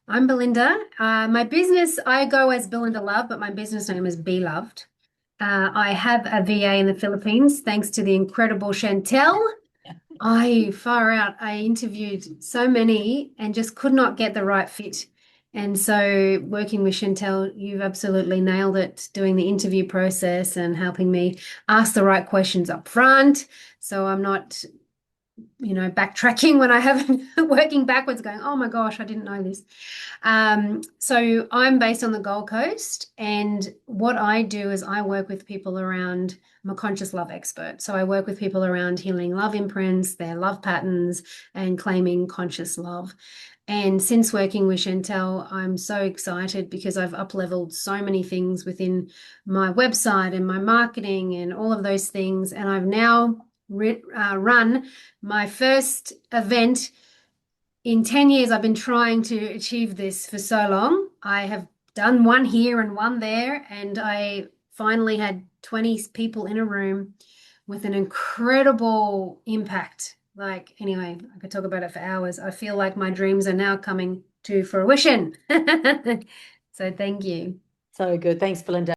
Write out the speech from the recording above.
I'm Belinda. My business, I go as Belinda Love, but my business name is Be Loved. I have a VA in the Philippines, thanks to the incredible Chantel. I far out. I interviewed so many and just could not get the right fit. And so, working with Chantel, you've absolutely nailed it, doing the interview process and helping me ask the right questions up front. So I'm not backtracking when I haven't working backwards, going, oh my gosh, I didn't know this. So I'm based on the Gold Coast, and what I do is I work with people around, I'm a conscious love expert. So I work with people around healing love imprints, their love patterns, and claiming conscious love. And since working with Chantel, I'm so excited because I've up-leveled so many things within my website and my marketing and all of those things. And I've now run my first event in 10 years. I've been trying to achieve this for so long. I have done one here and one there, and I finally had 20 people in a room with an incredible impact. Like, anyway, I could talk about it for hours. I feel like my dreams are now coming to fruition. So thank you. So good. Thanks, Belinda.